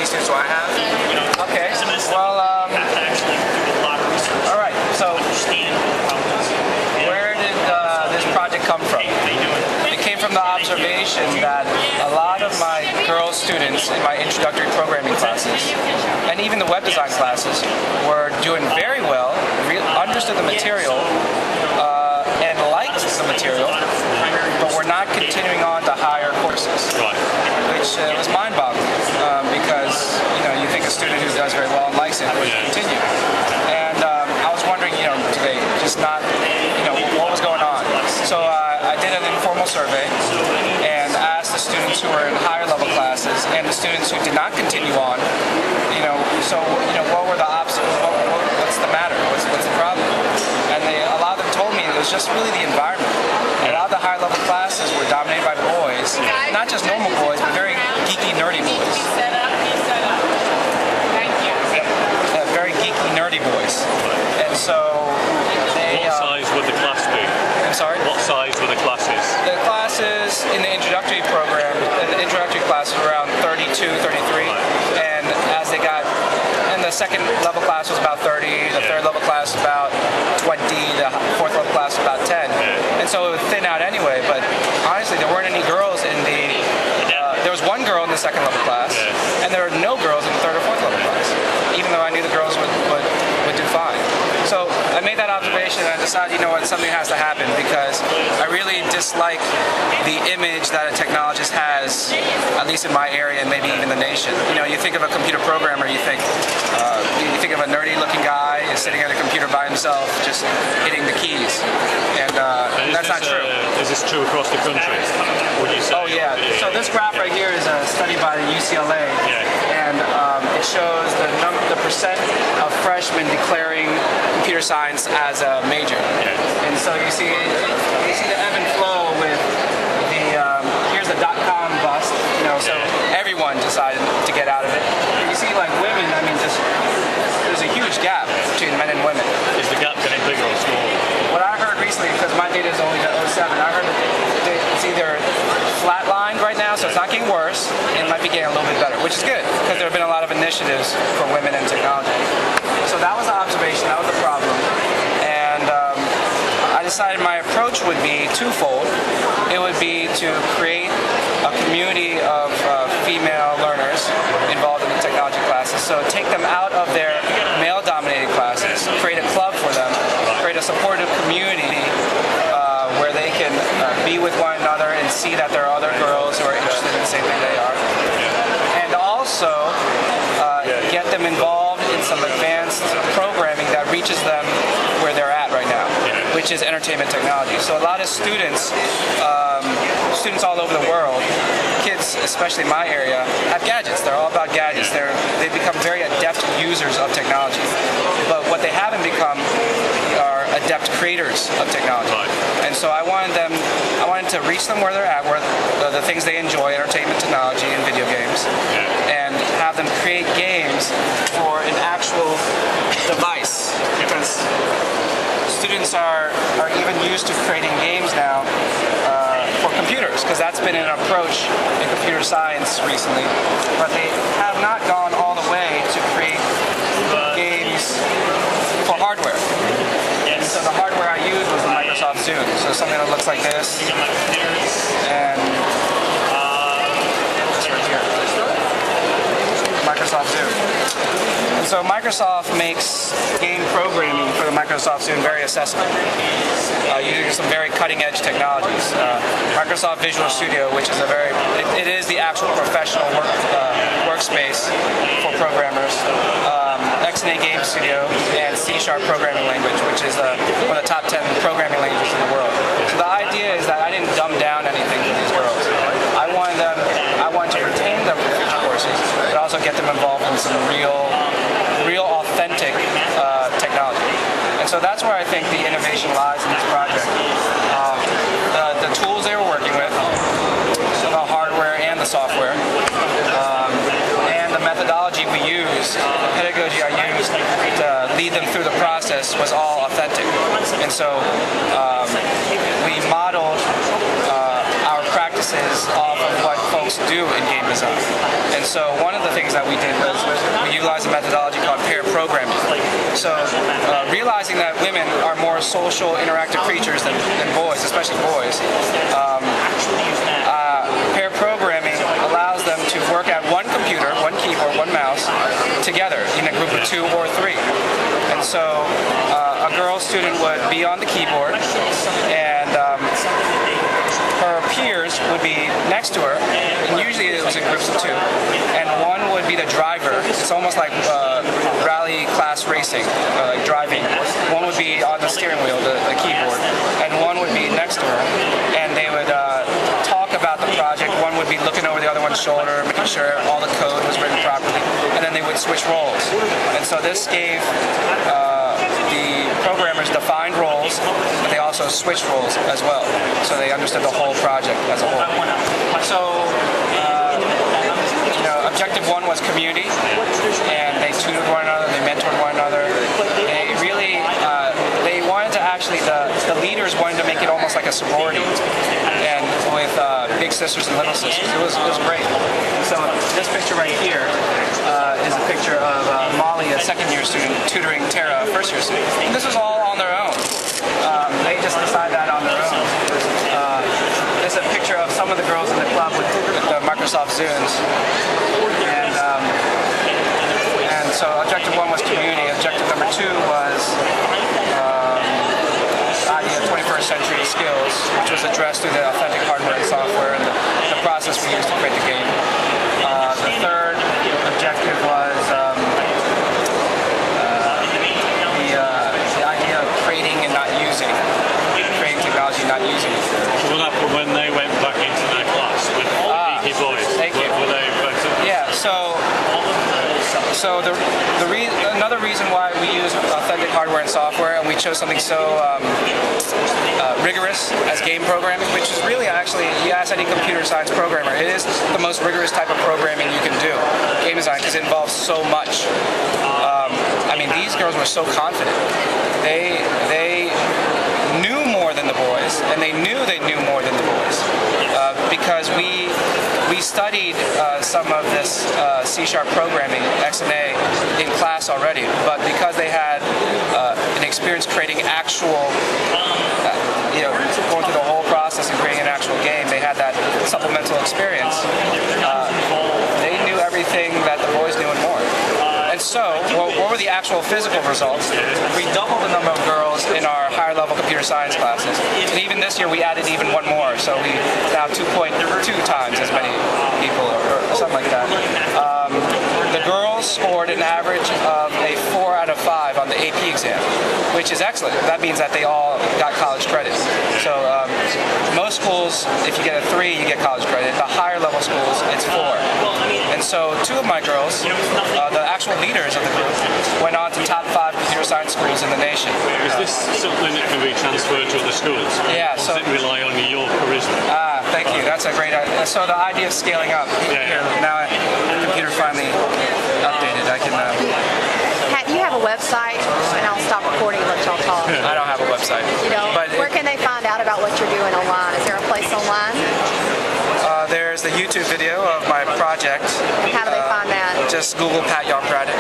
students do I have? Okay. Well, all right. So, where did this project come from? It came from the observation that a lot of my girl students in my introductory programming classes, and even the web design classes, were doing very well, understood the material, and liked the material, but were not continuing on to higher courses, which was mind-boggling, because you think a student who does very well and likes it would continue. And I was wondering, do they just not, what was going on? So I did an informal survey and asked the students who were in higher level classes and the students who did not continue on, what were the obstacles? What's the matter? What's the problem? And a lot of them told me it was just really the environment. A lot of the higher level classes were dominated by boys, not just normal boys, but very geeky, nerdy boys. Very geeky, nerdy boys. And so they... What size would the class be? I'm sorry? What size were the classes? The classes in the introductory program, the introductory class was around 32, 33. And as they got... And the second level class was about 30, the third level class was about 20, the fourth level class was about 10. And so it would thin out anyway, but honestly, there weren't any girls in the... there was one girl in the second level class, and there were no girls in the third or fourth level class, even though I knew the girls would do fine. So I made that observation and I decided, something has to happen, because I really dislike the image that a technologist has, at least in my area and maybe even the nation. You think of a computer programmer, you think of a nerdy-looking guy sitting at a computer by himself, just hitting the keys, and that's not true. Is this true across the country? Would you say? Oh yeah. So this graph right here is a study by the UCLA, and it shows the percent of freshmen declaring computer science as a major. And so you see the ebb and flow with the here's the .com bust. So everyone decided to get out of it. And you see, like women, there's a huge gap between men and women. Is the gap getting bigger or smaller? What I heard recently, because my data is only to 07, I heard that it's either flatlined right now, so it's not getting worse, and it might be getting a little bit better, which is good, because there have been a lot of initiatives for women in technology. So that was the observation, that was the problem. And I decided my approach would be twofold. It would be to create a community of female learners involved in the technology classes. So take them out of their male-dominated classes, create a club for them, create a supportive community where they can be with one another and see that there are other girls who are interested in the same thing they are. And also get them involved in some advanced programming that reaches them where they're at right now, which is entertainment technology. So a lot of students all over the world, kids, especially in my area, have gadgets. They're all about gadgets. They become very adept users of technology. But what they haven't become are adept creators of technology. And so I wanted to reach them where they're at, where the things they enjoy, entertainment technology and video games, and have them create games for an actual device. Because students are even used to creating games now for computers, because that's been an approach in computer science recently. But they have not gone all the way to create games for hardware. And so the hardware I used was the Microsoft Zune. So something that looks like this, and this right here, Microsoft Zune. And so Microsoft makes game programming for the Microsoft Zune very accessible, using some very cutting-edge technologies. Microsoft Visual Studio, which is it is the actual professional workspace for programmers. XNA Game Studio and C# programming language, which is one of the top 10 programming languages in the world. So the idea is that I didn't dumb down anything for these girls. I wanted to retain them for future courses, but also get them involved in some real authentic technology. And so that's where I think the innovation lies in this project. The tools they were working with, the hardware and the software, and the methodology we used, the pedagogy I used to lead them through the process was all authentic. And so we modeled our practice bases off of what folks do in game design. And so one of the things that we did was we utilized a methodology called pair programming. So realizing that women are more social, interactive creatures than boys, especially boys, pair programming allows them to work at one computer, one keyboard, one mouse, together in a group of 2 or 3. And so a girl student would be on the keyboard, and her peers would be next to her, and usually it was in groups of 2, and one would be the driver. It's almost like rally class racing, like driving. One would be on the steering wheel, the keyboard, and one would be next to her, and they would talk about the project. One would be looking over the other one's shoulder, making sure all the code was written properly, and then they would switch roles. And so this gave the programmers defined roles, but they also switched roles as well, so they understood the whole project as a whole. So, objective 1 was community, and they tutored one another, they mentored one another. They really, they wanted to actually, the leaders wanted to make it almost like a sorority, and with big sisters and little sisters. It was great. So this picture right here is a picture of Molly, a second-year student, tutoring Tara, a first-year student. And this was all on their own. They just decided that on their own. This is a picture of some of the girls in the club with the Microsoft Zunes. And so objective 1 was community. Objective number 2 was the idea of 21st century skills, which was addressed through the authentic hardware and software and the process we used to create the game. The third objective was the idea of creating and not using, creating technology and not using it. So what happened when they went back into their class with geeky boys? Thank you. Were they better? Yeah, so another reason why we use authentic hardware and software, and we chose something so rigorous as game programming, which is really actually, you ask any computer science programmer, it is the most rigorous type of programming you can do, game design, because it involves so much. I mean, these girls were so confident. They knew more than the boys, and they knew more than the boys, because we studied some of this C# programming, X and A, in class already, but because they had an experience creating actual, going through the whole process and creating an actual game, they had that supplemental experience. They knew everything that the boys knew and more. And so, what were the actual physical results? We doubled the number of girls in our higher level computer science classes. And even this year we added even one more, so we now 2.2 times as many people, or something like that. The girls scored an average of a 4 out of 5 on the AP exam, which is excellent. That means that they all got college credit. So most schools, if you get a 3, you get college credit. The higher level schools, it's 4. And so 2 of my girls, the actual leaders of the group, went on to top 5 computer science schools in the nation. Is this something that can be transferred to other schools? Yeah. Or does it rely on your charisma? Thank you. That's a great idea. So the idea of scaling up. Yeah. Now the computer finally updated. I can. You have a website, and I'll stop recording and let y'all talk. I don't have a website. You don't? But where can they find out about what you're doing online? Is there a place online? There's the YouTube video of my project. How do they find that? Just Google Pat Yongpradit.